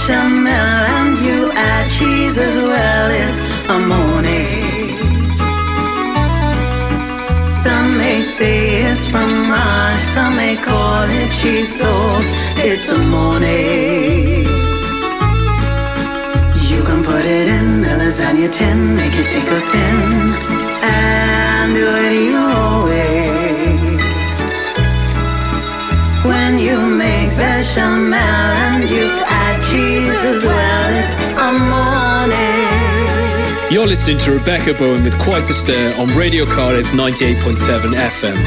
bechamel and you add cheese as well, it's amore. Some may say it's from Mars, some may call it cheese sauce, it's amore. You can put it in the lasagna tin, make it thick or thin, and do it your way. When you make bechamel and you add cheese as well, it's amore. You're listening to Rebecca Bowen with Quite a Stir on Radio Cardiff 98.7 FM.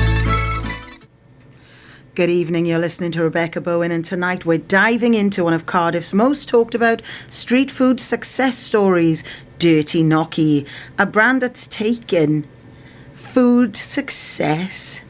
Good evening, you're listening to Rebecca Bowen, and tonight we're diving into one of Cardiff's most talked about street food success stories, Dirty Gnocchi, a brand that's taken food success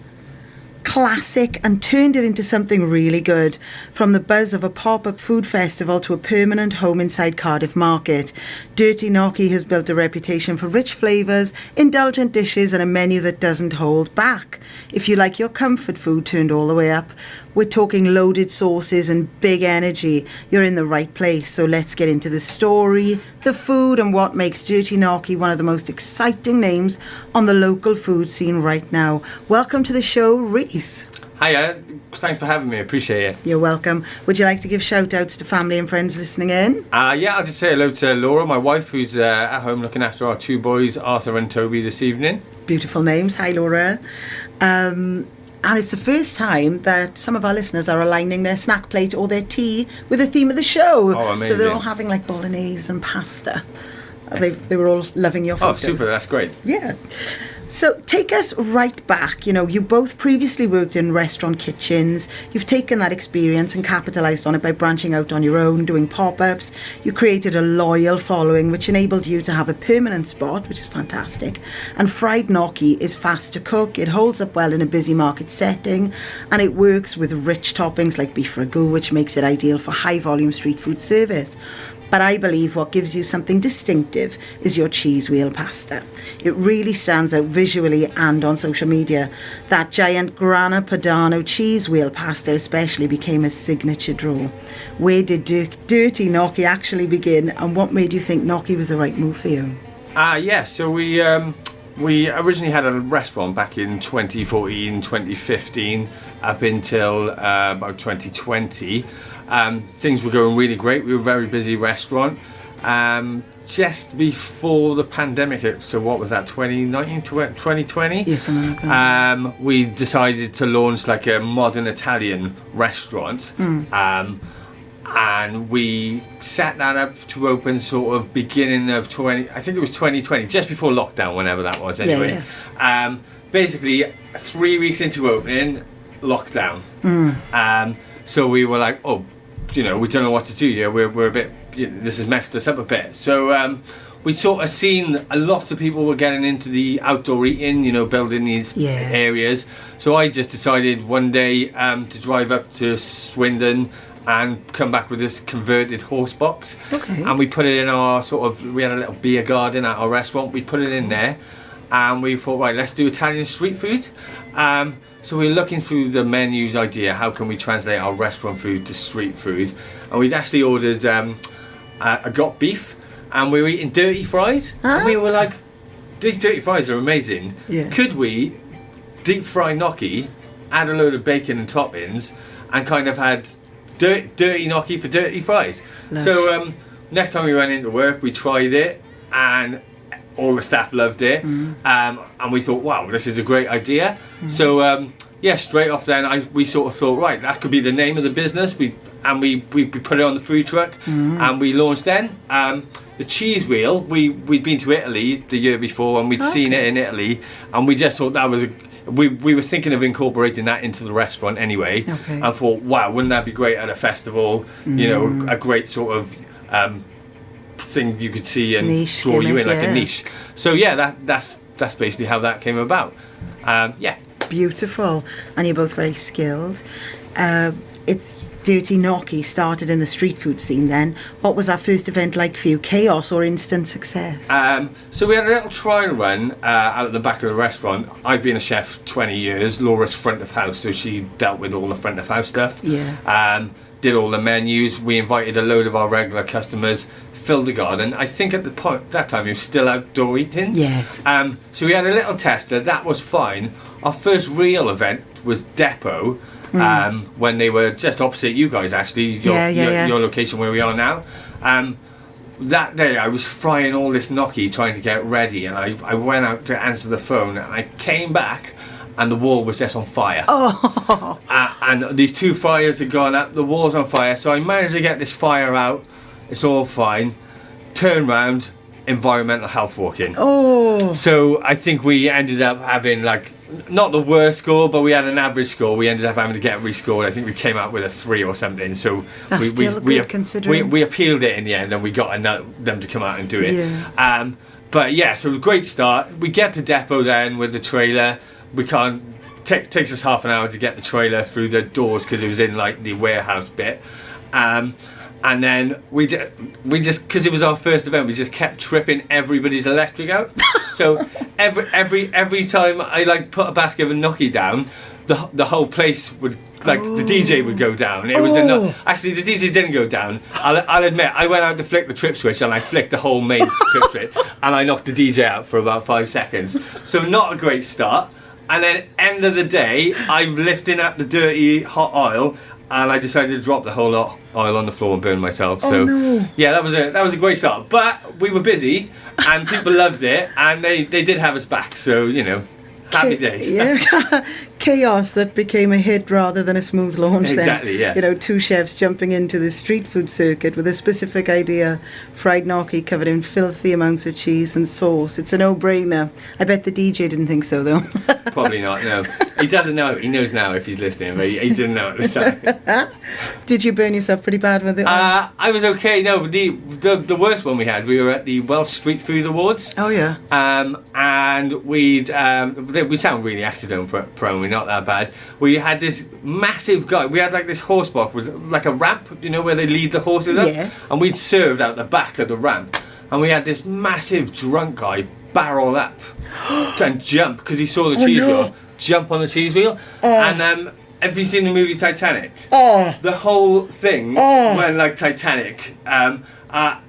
classic and turned it into something really good. From the buzz of a pop-up food festival to a permanent home inside Cardiff Market, Dirty Gnocchi has built a reputation for rich flavours, indulgent dishes and a menu that doesn't hold back. If you like your comfort food turned all the way up, we're talking loaded sauces and big energy, you're in the right place. So let's get into the story, the food and what makes Dirty Gnocchi one of the most exciting names on the local food scene right now. Welcome to the show, Reese. Hiya, thanks for having me, appreciate it. You're welcome. Would you like to give shout outs to family and friends listening in? Yeah, I'll just say hello to Laura, my wife, who's at home looking after our two boys, Arthur and Toby, this evening. Beautiful names. Hi, Laura. And it's the first time that some of our listeners are aligning their snack plate or their tea with the theme of the show. Oh, amazing. So they're all having like bolognese and pasta. They were all loving your photos. Oh, super, that's great. Yeah. So take us right back. You know, you both previously worked in restaurant kitchens. You've taken that experience and capitalised on it by branching out on your own, doing pop-ups. You created a loyal following, which enabled you to have a permanent spot, which is fantastic. And fried gnocchi is fast to cook. It holds up well in a busy market setting, and it works with rich toppings like beef ragu, which makes it ideal for high-volume street food service. But I believe what gives you something distinctive is your cheese wheel pasta. It really stands out visually and on social media. That giant Grana Padano cheese wheel pasta especially became a signature draw. Where did Dirty Gnocchi actually begin, and what made you think gnocchi was the right move for you? So we originally had a restaurant back in 2014, 2015, up until about 2020. Things were going really great. We were a very busy restaurant. Just before the pandemic hit, so what was that, 2019, 2020? Yes, something like that. We decided to launch like a modern Italian restaurant. And we set that up to open sort of beginning of 2020, just before lockdown, whenever that was anyway. Yeah. Basically, 3 weeks into opening, lockdown. So we were like, we don't know what to do here. We're a bit, this has messed us up a bit. So we sort of seen a lot of people were getting into the outdoor eating, building these areas. So I just decided one day to drive up to Swindon and come back with this converted horse box. Okay. And we put it in our we had a little beer garden at our restaurant. We put it in there and we thought, right, let's do Italian street food. So we were looking through the menu's idea, how can we translate our restaurant food to street food? And we'd actually ordered a got beef, and we were eating dirty fries. And we were like, these dirty fries are amazing. Yeah. Could we deep fry gnocchi, add a load of bacon and toppings, and kind of had dirty gnocchi for dirty fries? Lush. So next time we went into work, we tried it, and all the staff loved it, and we thought, wow, this is a great idea. So straight off then we sort of thought, right, that could be the name of the business. We put it on the food truck, and we launched then. The cheese wheel, we'd been to Italy the year before, and we'd seen it in Italy, and we just thought that was we were thinking of incorporating that into the restaurant anyway. Okay. And thought, wow, wouldn't that be great at a festival? A great sort of thing you could see and niche draw gimmick, you in like a niche. So that's basically how that came about. Beautiful, and you're both very skilled. it's Dirty Gnocchi started in the street food scene then. What was that first event like for you? Chaos or instant success? So we had a little trial run out at the back of the restaurant. I've been a chef 20 years. Laura's front of house, so she dealt with all the front of house stuff. Yeah. Did all the menus. We invited a load of our regular customers, filled the garden. I think at the point that time it was still outdoor eating. Yes. So we had a little tester. That was fine. Our first real event was Depot. When they were just opposite you guys, actually, your location where we are now. That day I was frying all this gnocchi trying to get ready, and I went out to answer the phone, and I came back and the wall was just on fire. Oh. And these 2 fires had gone up, the wall's on fire, so I managed to get this fire out. It's all fine. Turn round, environmental health walking. Oh. So I think we ended up having not the worst score, but we had an average score. We ended up having to get rescored. I think we came out with a 3 or something. So that's still good considering. We appealed it in the end, and we got them to come out and do it. Yeah. But yeah, so it was a great start. We get to Depot then with the trailer. We can't. Takes us half an hour to get the trailer through the doors because it was in the warehouse bit. And then we just because it was our first event, we just kept tripping everybody's electric out. So every time I put a basket of gnocchi down, the whole place would the DJ would go down. It was enough. Actually, the DJ didn't go down. I'll admit, I went out to flick the trip switch and I flicked the whole main trip switch and I knocked the DJ out for about 5 seconds. So not a great start. And then end of the day, I'm lifting up the dirty hot oil. And I decided to drop the whole oil on the floor and burn myself. Yeah, that was a great start. But we were busy, and people loved it, and they did have us back. So happy days. Yeah, chaos that became a hit rather than a smooth launch. Exactly. Then. Yeah. 2 chefs jumping into the street food circuit with a specific idea: fried gnocchi covered in filthy amounts of cheese and sauce. It's a no-brainer. I bet the DJ didn't think so, though. Probably not. No, he doesn't know. He knows now if he's listening, but he didn't know at the time. Did you burn yourself pretty bad with it? I was okay. No, the worst one we had. We were at the Welsh Street Food Awards. Oh yeah. And we sound really accident prone. We're not that bad. We had this massive guy. We had this horse box with a ramp, where they lead the horses up. Yeah. And we'd served out the back of the ramp, and we had this massive drunk guy barrel up and jump because he saw the cheese wheel. Jump on the cheese wheel. And have you seen the movie Titanic? The whole thing went like Titanic. And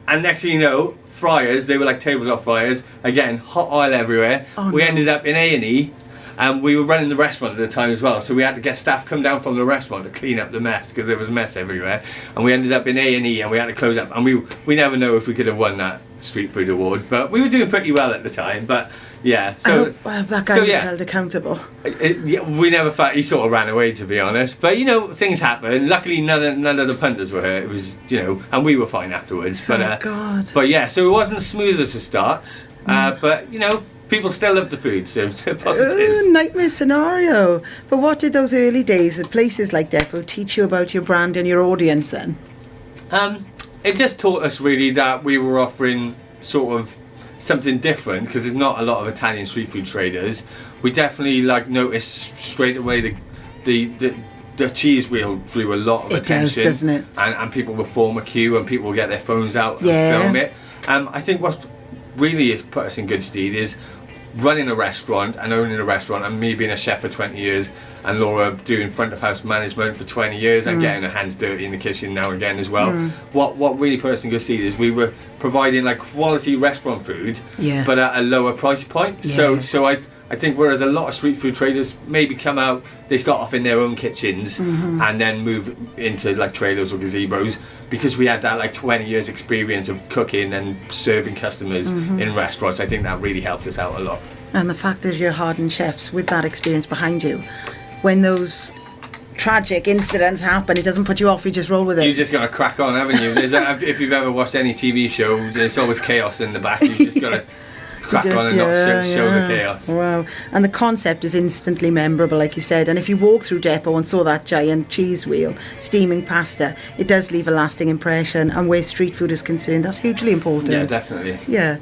next thing you know, fryers, they were tabletop fryers. Again, hot oil everywhere. We ended up in A&E. And we were running the restaurant at the time as well, so we had to get staff come down from the restaurant to clean up the mess because there was mess everywhere. And we ended up in A&E, and we had to close up. And we never know if we could have won that street food award, but we were doing pretty well at the time. But yeah, so I hope that guy was held accountable. We never thought he sort of ran away, to be honest. But things happen. Luckily, none of the punters were hurt. It was and we were fine afterwards. But God. But yeah, so it wasn't as smooth as it starts. But people still love the food, so positives. Nightmare scenario. But what did those early days at places like Depot teach you about your brand and your audience then? It just taught us really that we were offering sort of something different because there's not a lot of Italian street food traders. We definitely noticed straight away the cheese wheel drew a lot of attention. It does, doesn't it? And people will form a queue and people will get their phones out and film it. I think what really has put us in good stead is running a restaurant and owning a restaurant, and me being a chef for 20 years and Laura doing front of house management for 20 years and getting her hands dirty in the kitchen now and again as well. What really put us in good stead is we were providing quality restaurant food but at a lower price point. Yes. So I think whereas a lot of street food traders maybe come out, they start off in their own kitchens and then move into trailers or gazebos, because we had that 20 years experience of cooking and serving customers in restaurants. I think that really helped us out a lot. And the fact that you're hardened chefs with that experience behind you, when those tragic incidents happen, it doesn't put you off, you just roll with it. You just got to crack on, haven't you? If you've ever watched any TV show, there's always chaos in the back. You just got to crack on and not show the chaos. Wow. And the concept is instantly memorable, like you said. And if you walk through Depot and saw that giant cheese wheel steaming pasta, it does leave a lasting impression. And where street food is concerned, that's hugely important. Yeah, definitely. Yeah.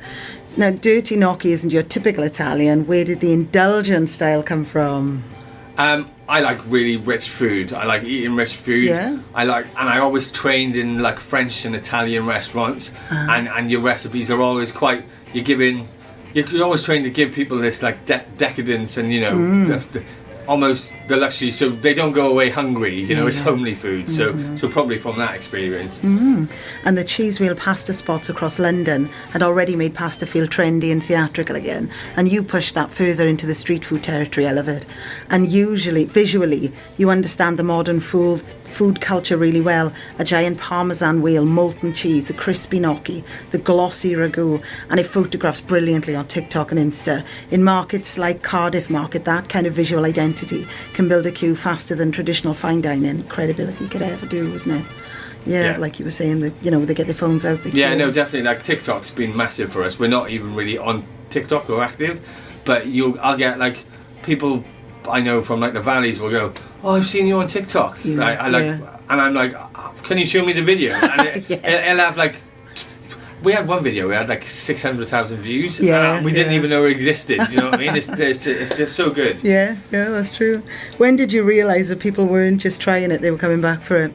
Now, Dirty Gnocchi isn't your typical Italian. Where did the indulgent style come from? I like really rich food. I like eating rich food. Yeah. And I always trained in like French and Italian restaurants, and your recipes are always quite. You're always trying to give people this like decadence and almost the luxury, so they don't go away hungry. It's homely food. So probably from that experience. And the cheese wheel pasta spots across London had already made pasta feel trendy and theatrical again. And you pushed that further into the street food territory, I love it. And usually, visually, you understand the modern food culture really well. A giant parmesan wheel, molten cheese, the crispy gnocchi, the glossy ragu, and it photographs brilliantly on TikTok and Insta. In markets like Cardiff Market, that kind of visual identity can build a queue faster than traditional fine dining credibility could ever do, isn't it? Yeah, like you were saying, they get their phones out. Yeah, no, definitely. Like TikTok's been massive for us. We're not even really on TikTok or active, but I'll get like people I know from like the valleys will go, "Oh, I've seen you on TikTok." And I'm like, "Can you show me the video?" And it'll have like. We had one video. We had like 600,000 views. We didn't even know it existed. Do you know what I mean? It's just so good. Yeah, that's true. When did you realise that people weren't just trying it; they were coming back for it?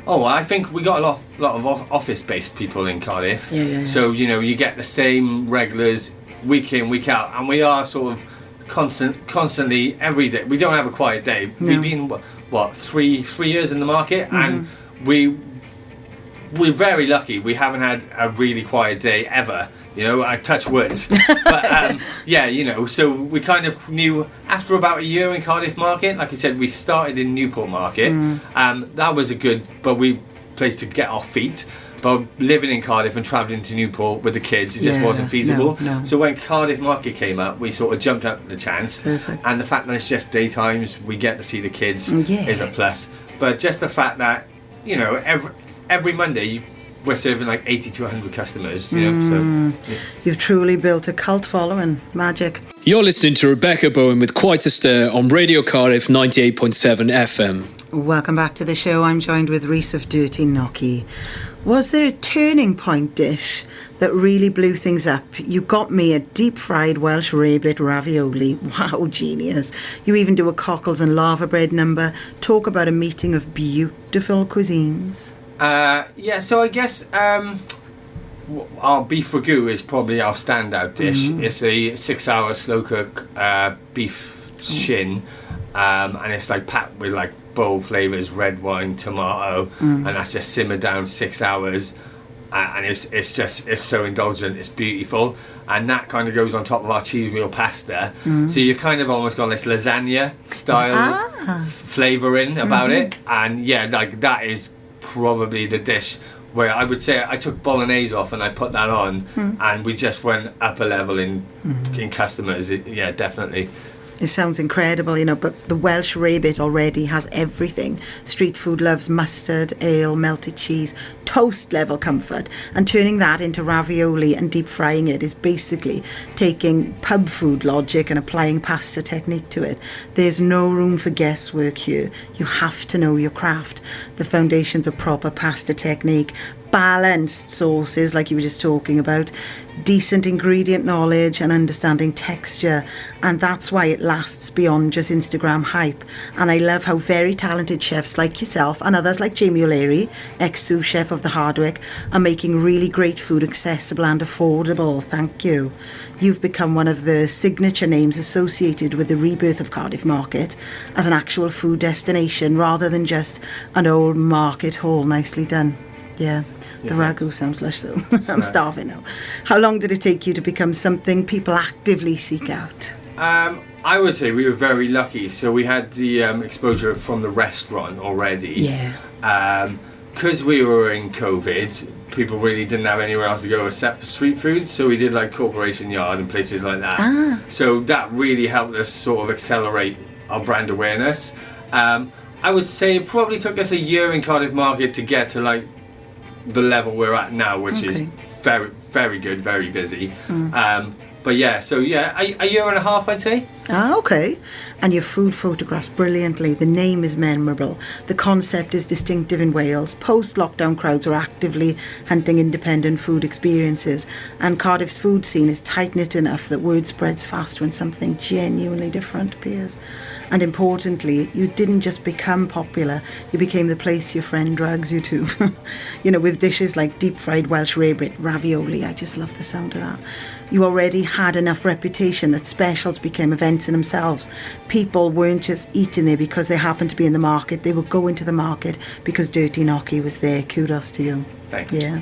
Oh, I think we got a lot of office-based people in Cardiff. Yeah. So you get the same regulars week in, week out, and we are sort of constantly every day. We don't have a quiet day. No. We've been what 3 years in the market, and we're very lucky. We haven't had a really quiet day ever. I touch wood. But so we kind of knew after about a year in Cardiff Market. Like I said, we started in Newport Market. That was a good place to get our feet. But living in Cardiff and travelling to Newport with the kids, it just wasn't feasible. No. So when Cardiff Market came up, we sort of jumped up the chance. Perfect. And the fact that it's just daytimes, we get to see the kids is a plus. But just the fact that, every Monday we're serving like 80 to 100 customers. So You've truly built a cult following. Magic. You're listening to Rebecca Bowen with Quite a Stir on Radio Cardiff 98.7 FM. Welcome back to the show. I'm joined with Rhys of Dirty Gnocchi. Was there a turning point dish that really blew things up? You got me a deep-fried Welsh rarebit ravioli. Wow, genius. You even do a cockles and lava bread number. Talk about a meeting of beautiful cuisines. So I guess our beef ragu is probably our standout dish. It's a 6-hour slow cook beef shin, and it's like packed with like bold flavours, red wine, tomato, and that's just simmered down 6 hours, and it's so indulgent. It's beautiful, and that kind of goes on top of our cheese wheel pasta. So you kind of almost got this lasagna style flavouring about it, and like that is probably the dish where I would say I took bolognese off and I put that on, and we just went up a level in customers. Definitely. It sounds incredible, but the Welsh rarebit already has everything. Street food loves mustard, ale, melted cheese, toast level comfort, and turning that into ravioli and deep frying it is basically taking pub food logic and applying pasta technique to it. There's no room for guesswork here. You have to know your craft. The foundations of proper pasta technique, balanced sauces like you were just talking about, decent ingredient knowledge and understanding texture, and that's why it lasts beyond just Instagram hype. And I love how very talented chefs like yourself and others like Jamie O'Leary, ex-sous chef of the Hardwick, are making really great food accessible and affordable. Thank you. You've become one of the signature names associated with the rebirth of Cardiff Market as an actual food destination rather than just an old market hall. Nicely done. Yeah, the ragu sounds lush though. I'm starving now. How long did it take you to become something people actively seek out? I would say we were very lucky. So we had the exposure from the restaurant already. Yeah. Because we were in COVID, people really didn't have anywhere else to go except for street food. So we did like Corporation Yard and places like that. So that really helped us sort of accelerate our brand awareness. I would say it probably took us a year in Cardiff Market to get to like the level we're at now, which is very, very good, very busy. But a year and a half, I'd say. Ah, okay. And your food photographs brilliantly. The name is memorable. The concept is distinctive in Wales. Post-lockdown crowds are actively hunting independent food experiences. And Cardiff's food scene is tight-knit enough that word spreads fast when something genuinely different appears. And importantly, you didn't just become popular, you became the place your friend drags you to. You know, with dishes like deep-fried Welsh rarebit, ravioli. I just love the sound of that. You already had enough reputation that specials became events in themselves. People weren't just eating there because they happened to be in the market. They would go into the market because Dirty Gnocchi was there. Kudos to you. Thank you. Yeah.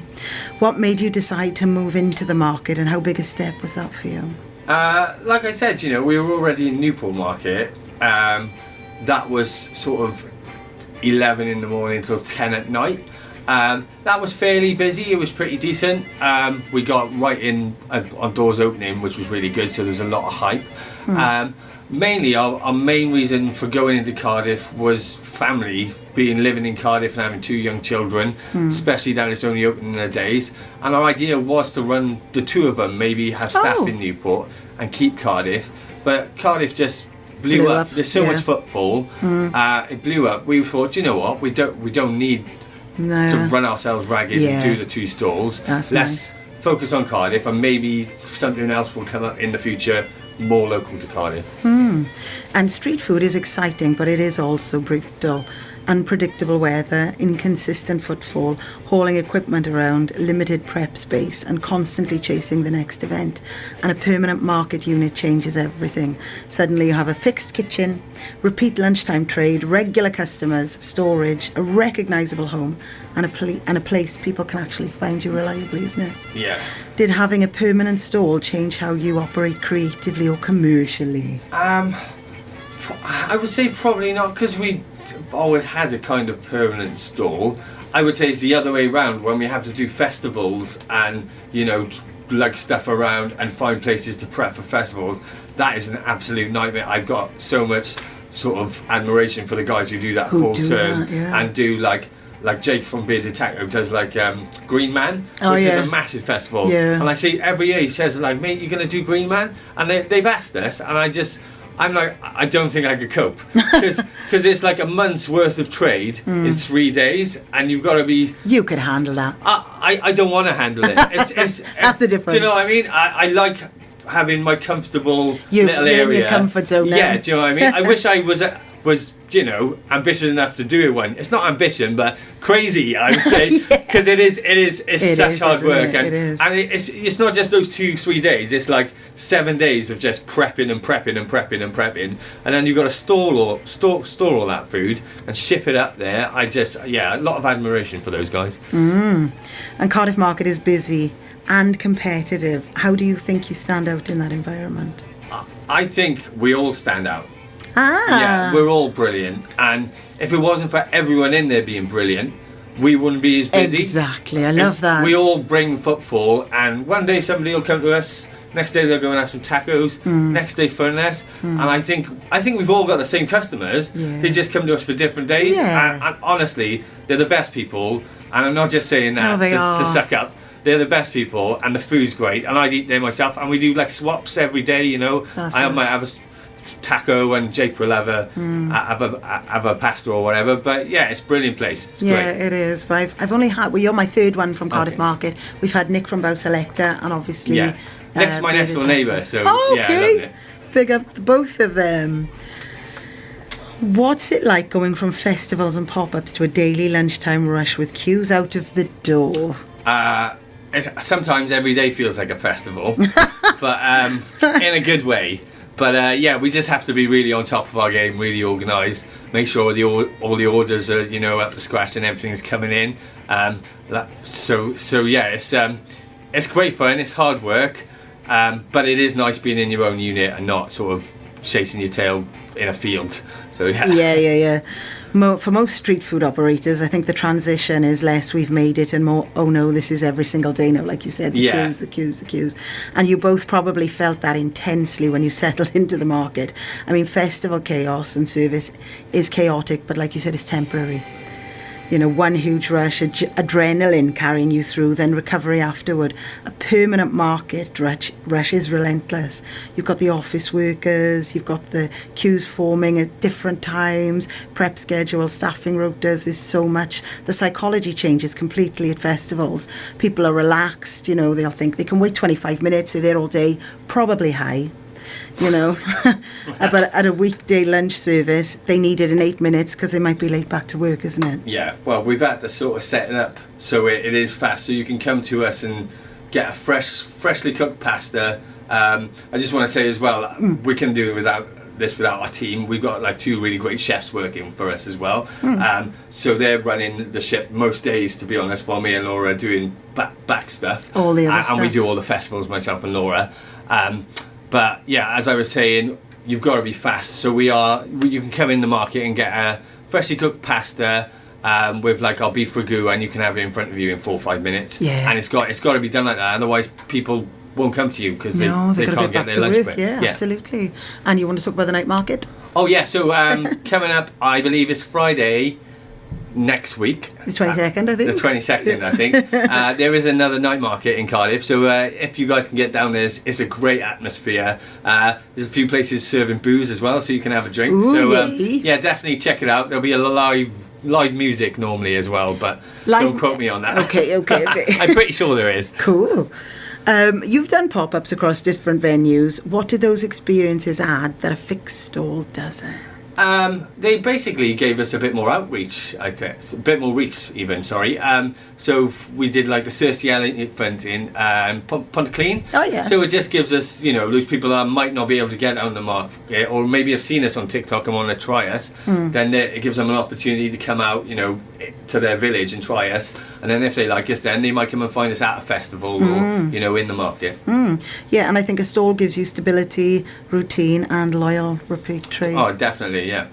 What made you decide to move into the market, and how big a step was that for you? Like I said, you know, we were already in Newport Market. That was sort of 11 in the morning till 10 at night. That was fairly busy. It was pretty decent. We got right in on doors opening, which was really good, so there was a lot of hype. Mainly our main reason for going into Cardiff was family, living in Cardiff and having 2 young children, especially that it's only open in the days. And our idea was to run the 2 of them, maybe have staff in Newport and keep Cardiff. But Cardiff just blew up. There's so much footfall. It blew up. We thought, you know what, we don't need to run ourselves ragged and do the 2 stalls. Let's nice. Focus on Cardiff, and maybe something else will come up in the future more local to Cardiff. And street food is exciting, but it is also brutal. Unpredictable weather, inconsistent footfall, hauling equipment around, limited prep space, and constantly chasing the next event. And a permanent market unit changes everything. Suddenly you have a fixed kitchen, repeat lunchtime trade, regular customers, storage, a recognisable home, and a place people can actually find you reliably, isn't it? Yeah. Did having a permanent stall change how you operate creatively or commercially? I would say probably not, because we always had a kind of permanent stall. I would say it's the other way around when we have to do festivals and, you know, lug stuff around and find places to prep for festivals. That is an absolute nightmare. I've got so much sort of admiration for the guys who do that full term and do like Jake from Bearded Taco does like Green Man, which is a massive festival. And I see every year he says like, mate, you're going to do Green Man? And they've asked us, and I'm like, I don't think I could cope, because it's like a month's worth of trade in 3 days, and you've got to be. You could handle that. I don't want to handle it. That's the difference. Do you know what I mean? I like having my comfortable little area. You're in your comfort zone now. Yeah, do you know what I mean? I wish I was you know, ambitious enough to do one. It's not ambition, but crazy, I would say, because it's such hard work, and it's not just those 2-3 days. It's like 7 days of just prepping and prepping and prepping and prepping, and then you've got to store all that food and ship it up there. A lot of admiration for those guys. And Cardiff Market is busy and competitive. How do you think you stand out in that environment? I think we all stand out. Yeah, we're all brilliant, and if it wasn't for everyone in there being brilliant, we wouldn't be as busy. Exactly, I love that. We all bring footfall, and one day somebody will come to us, next day they'll go and have some tacos, next day furnace, and I think we've all got the same customers. They just come to us for different days, and honestly, they're the best people, and I'm not just saying that to suck up. They're the best people, and the food's great, and I'd eat there myself, and we do like swaps every day, you know. I might have a taco and Jake will have a pasta or whatever, but yeah, it's a brilliant place. It's great. It is. I've only had, you're my 3rd one from Cardiff Market. We've had Nick from Bow Selector, and obviously Nick's my next door neighbour, so I love it. Big up both of them. What's it like going from festivals and pop-ups to a daily lunchtime rush with queues out of the door? Sometimes every day feels like a festival, but in a good way. But we just have to be really on top of our game, really organised, make sure all the orders are, you know, up to scratch and everything's coming in. It's great fun, it's hard work, but it is nice being in your own unit and not sort of chasing your tail in a field. So For most street food operators, I think the transition is less we've made it and more, oh no, this is every single day now, like you said, the queues. And you both probably felt that intensely when you settled into the market. I mean, festival chaos and service is chaotic, but like you said, it's temporary. one huge rush, adrenaline carrying you through, then recovery afterward. A permanent market rush is relentless. You've got the office workers, you've got the queues forming at different times, prep schedule, staffing rotas. There's so much. The psychology changes completely at festivals. People are relaxed, they'll think they can wait 25 minutes, they're there all day, probably high. But at a weekday lunch service, they need it in 8 minutes because they might be late back to work, isn't it? Yeah, well, we've had to sort of set it up so it is fast, so you can come to us and get a freshly cooked pasta. I just want to say as well, we can do without our team. We've got like 2 really great chefs working for us as well. So they're running the ship most days, to be honest, while me and Laura are doing back stuff. All the other stuff. And we do all the festivals, myself and Laura. But yeah, as I was saying, you've got to be fast. So you can come in the market and get a freshly cooked pasta with like our beef ragu, and you can have it in front of you in 4 or 5 minutes. Yeah. And it's got to be done like that. Otherwise, people won't come to you because they can't get back their to lunch work. break. Yeah, absolutely. And you want to talk about the night market? Oh yeah. So coming up, I believe it's Friday next week. The 22nd, I think. The 22nd, I think. There is another night market in Cardiff, so if you guys can get down there, it's a great atmosphere. There's a few places serving booze as well, so you can have a drink. Ooh, so yay. yeah, definitely check it out. There'll be a live music normally as well, but don't quote me on that. Okay. I'm pretty sure there is. Cool. You've done pop-ups across different venues. What did those experiences add that a fixed stall doesn't? They basically gave us a bit more outreach, I think, a bit more reach even, sorry. So we did like the Thirsty Elephant in Pontyclin. Oh yeah. So it just gives us, those people that might not be able to get out on the market or maybe have seen us on TikTok and want to try us, then it gives them an opportunity to come out, to their village and try us. And then if they like us, then they might come and find us at a festival or, in the market. Yeah, and I think a stall gives you stability, routine and loyal repeat trade. Oh, definitely, yeah.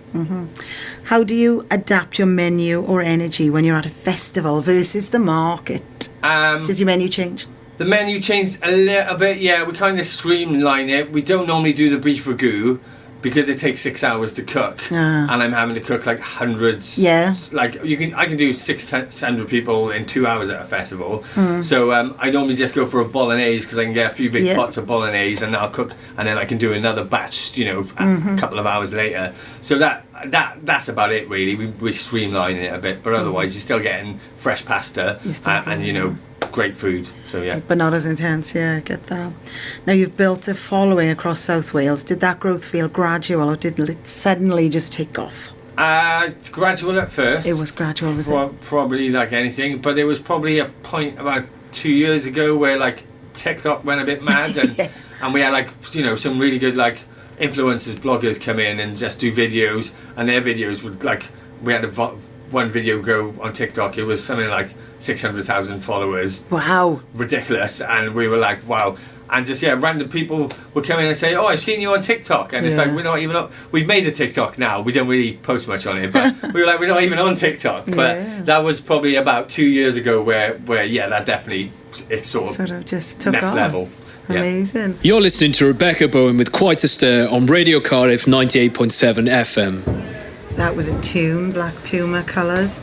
How do you adapt your menu or energy when you're at a festival versus the market? Does your menu change? The menu changed a little bit, yeah. We kind of streamline it. We don't normally do the beef ragu because it takes 6 hours to cook, and I'm having to cook like hundreds. Yeah. Like I can do 600 people in 2 hours at a festival. So I normally just go for a bolognese because I can get a few big pots of bolognese, and I'll cook, and then I can do another batch, a couple of hours later. So that's about it really. We streamline it a bit, but otherwise you're still getting fresh pasta and great food. So yeah. But not as intense, yeah, I get that. Now you've built a following across South Wales. Did that growth feel gradual or did it suddenly just take off? Gradual at first. It was gradual, was it? Probably like anything, but there was probably a point about 2 years ago where like TikTok went a bit mad and we had like, some really good like influencers, bloggers come in and just do videos, and their videos would like, we had one video go on TikTok, it was something like 600,000 followers. Wow. Ridiculous. And we were like, wow. And just, random people would come in and say, oh, I've seen you on TikTok. And it's like, we're not even up. We've made a TikTok now. We don't really post much on it. But we were like, we're not even on TikTok. But that was probably about 2 years ago where that definitely, it sort of just took next on. level. Amazing. You're listening to Rebecca Bowen with Quite a Stir on Radio Cardiff 98.7 FM. That was a tune, Black Puma Colours,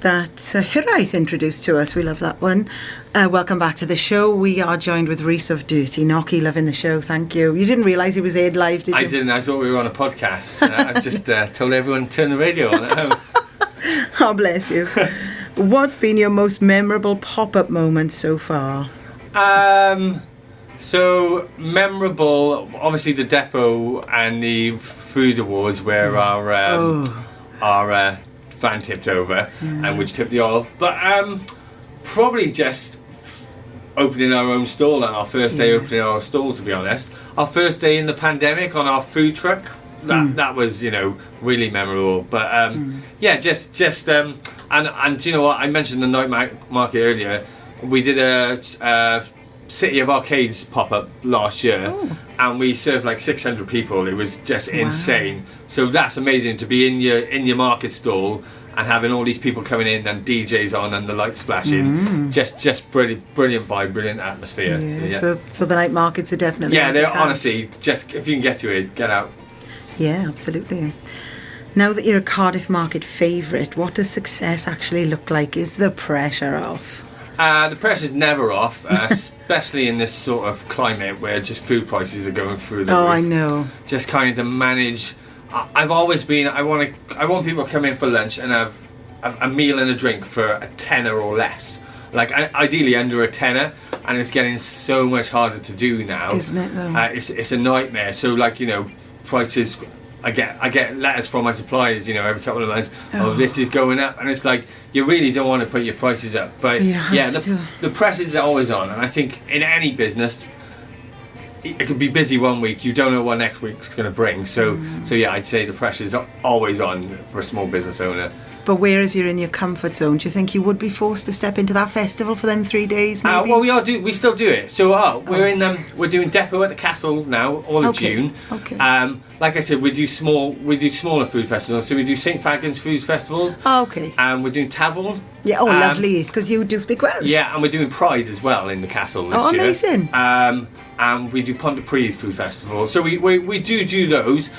that Hiraeth introduced to us. We love that one. Welcome back to the show. We are joined with Rhys of Dirty Gnocchi. Loving the show, thank you. You didn't realise he was aired live, did you? I didn't. I thought we were on a podcast. I just told everyone to turn the radio on at home. Oh, bless you. What's been your most memorable pop-up moment so far? So memorable, obviously the depot and the food awards where our van tipped over and which tipped the oil. But probably just opening our own stall on our first day opening our stall, to be honest. Our first day in the pandemic on our food truck. That was, really memorable. But just and do you know what? I mentioned the night market earlier. We did a City of Arcades pop-up last year, and we served like 600 people. It was just insane. So that's amazing to be in your market stall and having all these people coming in and DJs on and the lights flashing. Just brilliant vibe, brilliant atmosphere. So the night markets are definitely they're honestly, just if you can get to it, get out. Yeah, absolutely. Now that you're a Cardiff market favourite, what does success actually look like? Is the pressure off? The pressure's never off, especially in this sort of climate where just food prices are going through the roof. I know. Just kind of to manage. I've always been. I want people to come in for lunch and have a meal and a drink for a tenner or less. Like ideally under a tenner, and it's getting so much harder to do now. Isn't it though? It's a nightmare. So like prices. I get letters from my suppliers, every couple of months. Oh, this is going up, and it's like you really don't want to put your prices up, but the pressure's always on, and I think in any business, it could be busy one week. You don't know what next week's going to bring. So yeah, I'd say the pressure's always on for a small business owner. But whereas you're in your comfort zone, do you think you would be forced to step into that festival for them 3 days, maybe? Well, we still do it. So we're doing Depot at the Castle now, all of June. Okay. Like I said, we do smaller food festivals. So we do St Fagans Food Festival. Oh, okay. And we're doing Tafel. Yeah. Oh, lovely, because you do speak Welsh. Yeah, and we're doing Pride as well in the Castle this year. Oh, amazing. And we do Pontypridd Food Festival. So we do those.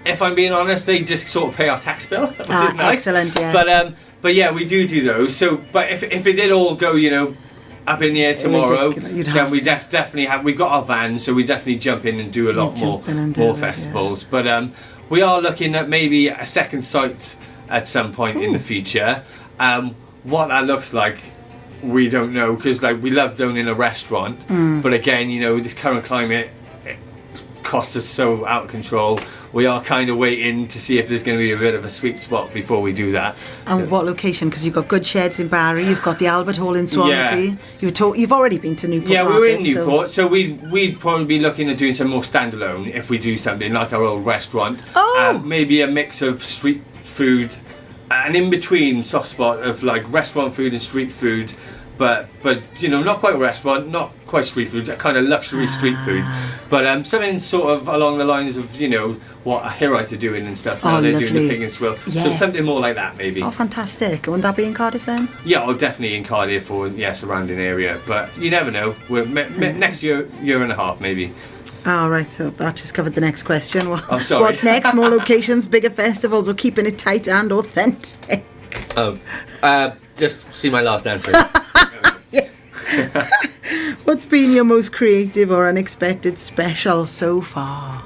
If I'm being honest, they just sort of pay our tax bill, which is nice. Excellent, yeah. But yeah, we do those. So, but if it did all go, up in the air tomorrow, then we definitely have. We've got our vans, so we definitely jump in and do a lot more festivals. Yeah. But we are looking at maybe a second site at some point in the future. What that looks like, we don't know, because we love owning a restaurant, but again, this current climate, it costs us so out of control. We are kind of waiting to see if there's going to be a bit of a sweet spot before we do that. And what location? Because you've got good sheds in Barry, you've got the Albert Hall in Swansea. Yeah. You've already been to Newport Market. Yeah, we were in Newport, so we'd probably be looking at doing some more standalone if we do something like our old restaurant. Oh! Maybe a mix of street food, an in-between soft spot of restaurant food and street food. But not quite restaurant, not quite street food, a kind of luxury street food. But something sort of along the lines of, what a Hirite are doing and stuff. Now they're lovely. doing the pig and swill. Yeah. So something more like that, maybe. Oh, fantastic. Wouldn't that be in Cardiff then? Yeah, definitely in Cardiff or, surrounding area. But you never know. Next year and a half, maybe. Oh, right, so that just covered the next question. I'm sorry. What's next? More locations, bigger festivals, or keeping it tight and authentic? Just see my last answer. What's been your most creative or unexpected special so far?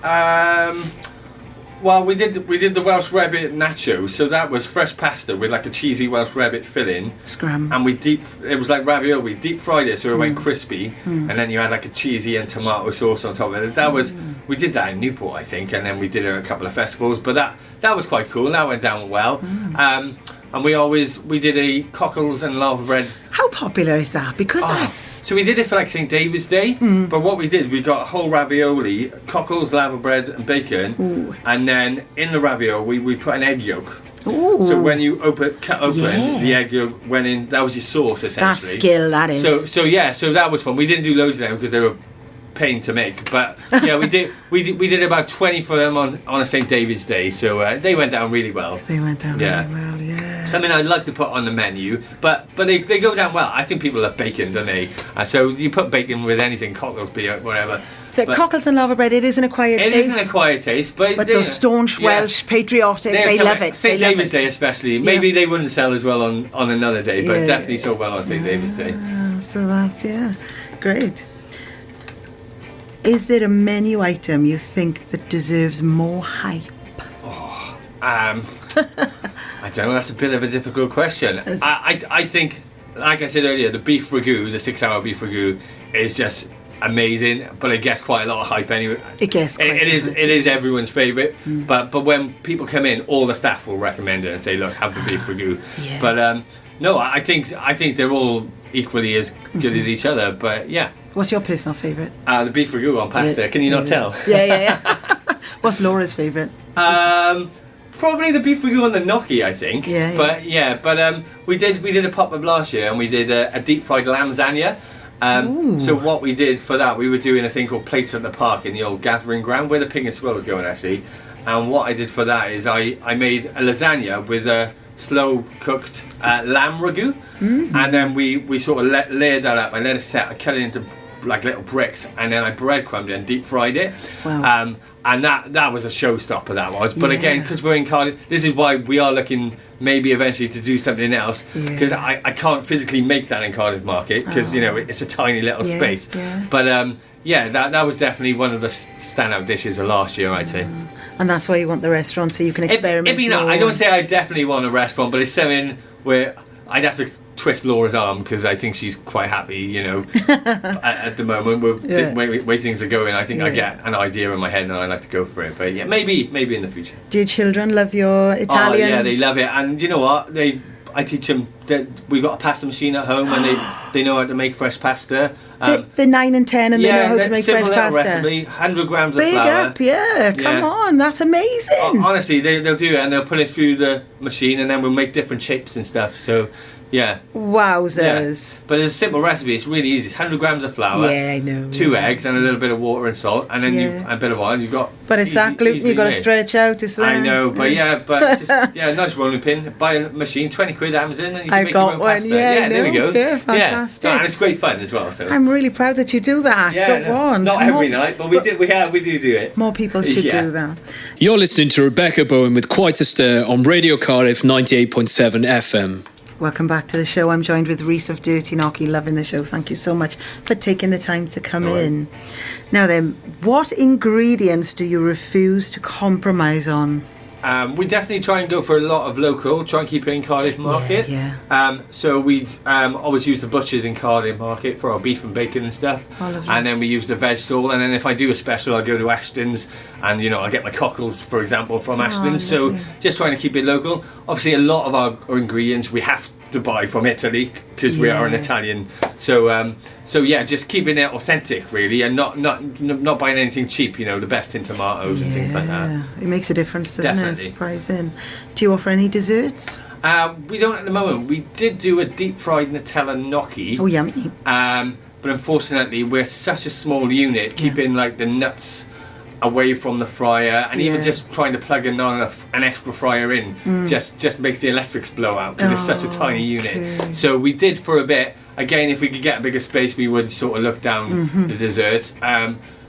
Well, we did the Welsh rabbit nachos, so that was fresh pasta with a cheesy Welsh rabbit filling. Scrum. And it was like ravioli. We deep fried it so it went crispy, and then you had a cheesy and tomato sauce on top of it. That was we did that in Newport, I think, and then we did it at a couple of festivals. But that was quite cool. That went down well. And we did a cockles and lava bread. How popular is that? Because that's... So we did it for St David's Day, but what we did, we got whole ravioli, cockles, lava bread and bacon, and then in the ravioli we put an egg yolk. Ooh. So when you cut open, the egg yolk went in, that was your sauce essentially. That's skill, that is. So that was fun. We didn't do loads of them because they were pain to make, but yeah, we did about 20 for them on a St David's Day, so they went down really well. They went down really well, yeah. Something I'd like to put on the menu, but they go down well. I think people love bacon, don't they? So you put bacon with anything, cockles, beer, whatever. The cockles and lava bread, it is an acquired taste. It is an acquired taste, but they're staunch Welsh, patriotic, they love it. St David's Day especially, maybe they wouldn't sell as well on another day, but definitely sold well on St David's Day. So that's, great. Is there a menu item you think that deserves more hype? I don't know, that's a bit of a difficult question. I think, like I said earlier, the beef ragu, the 6-hour beef ragu, is just amazing, but it gets quite a lot of hype anyway. It gets quite it is everyone's favourite, but when people come in, all the staff will recommend it and say, look, have the beef ragu. Yeah. But no, I think they're all equally as good as each other, but yeah. What's your personal favourite? The beef ragu on pasta. Can you not tell? Yeah. What's Laura's favourite? Probably the beef ragu on the gnocchi, I think. Yeah. But we did a pop-up last year, and we did a deep fried lasagna. So what we did for that, we were doing a thing called Plates at the Park in the old gathering ground where the pig and swill was going actually. And what I did for that is I made a lasagna with a slow cooked lamb ragu, and then we sort of layered that up. I let it set. I cut it into little bricks, and then I breadcrumbed it and deep fried it. Wow. And that was a showstopper, that was. But again, Yeah. because we're in Cardiff, this is why we are looking maybe eventually to do something else. Because Yeah. I can't physically make that in Cardiff Market, because, you know, it's a tiny little Yeah, space. yeah. But, yeah, that was definitely one of the standout dishes of last year, I'd say. And that's why you want the restaurant, so you can experiment It'd be not. more. I don't say I definitely want a restaurant, but it's something where I'd have to twist Laura's arm, because I think she's quite happy, you know, at the moment with Yeah. way things are going. I think I Yeah. get an idea in my head and I like to go for it. But yeah, maybe in the future. Do your children love your Italian? Oh yeah, they love it. And you know what? I teach them that we've got a pasta machine at home, and they know how to make fresh pasta. They're 9 and 10 and they know how to make fresh simple little pasta. recipe, 100 grams of Big flour. up, yeah. Come Yeah. on, that's amazing. Honestly, they'll do it, and they'll put it through the machine, and then we'll make different shapes and stuff. So, yeah. Wowzers. But it's a simple recipe. It's really easy. It's 100 grams of flour, Yeah, I know. 2 yeah. eggs, and a little bit of water and salt, and then Yeah. a bit of oil. You've got. But it's that gluten you've got to made. stretch out, is that? I know, but just, nice rolling pin. Buy a machine, 20 quid Amazon, and you can I make got your own one, pasta. yeah, There we no, go. yeah, fantastic. Yeah. And it's great fun as well. So. I'm really proud that you do that. yeah, Go on. not Some every more- night, but we do it. More people should Yeah. do that. You're listening to Rebecca Bowen with Quite a Stir on Radio Cardiff 98.7 FM. Welcome back to the show. I'm joined with Reese of Dirty Gnocchi. Loving the show. Thank you so much for taking the time to come No worries. in. Now then, what ingredients do you refuse to compromise on? We definitely try and go for a lot of local, try and keep it in Cardiff Market. Yeah. So we always use the butchers in Cardiff Market for our beef and bacon and stuff. Oh, lovely. And then we use the veg stall, and then if I do a special, I'll go to Ashton's, and I get my cockles, for example, from Ashton's. So lovely. just trying to keep it local. Obviously, a lot of our ingredients we have to buy from Italy, because we are an Yeah. Italian. So yeah, just keeping it authentic really, and not buying anything cheap. The best tin tomatoes and things like that. It makes a difference, doesn't Definitely. it? Surprising. Do you offer any desserts? We don't at the moment. We did do a deep fried Nutella gnocchi. Oh, yummy. But unfortunately, we're such a small unit, keeping like the nuts away from the fryer, and even Yeah. just trying to plug an extra fryer in just makes the electrics blow out, because it's such a tiny unit. okay. So we did for a bit. Again, if we could get a bigger space, we would sort of look down the desserts.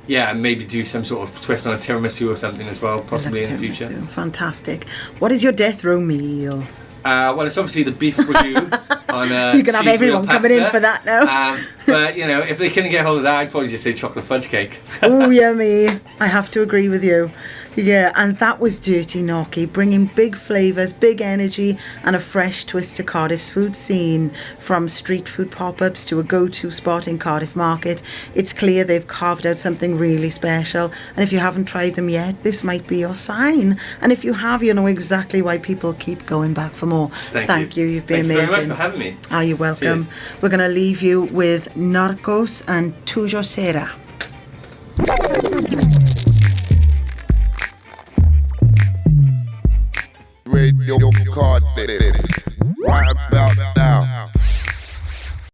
Yeah, and maybe do some sort of twist on a tiramisu or something as well, possibly in the future. Tiramisu. Fantastic. What is your death row meal? Well, it's obviously the beef ragu on You can have cheese everyone wheel coming in pasta. for that now. But if they couldn't get hold of that, I'd probably just say chocolate fudge cake. Oh, yummy. I have to agree with you. Yeah, and that was Dirty Gnocchi, bringing big flavours, big energy, and a fresh twist to Cardiff's food scene. From street food pop-ups to a go-to spot in Cardiff Market, it's clear they've carved out something really special. And if you haven't tried them yet, this might be your sign. And if you have, you know exactly why people keep going back for more. Thank you. You've been Thank amazing. you very much for having me. Are you welcome? Cheers. We're going to leave you with Narcos and Tuyo Sera. Radio Cardiff.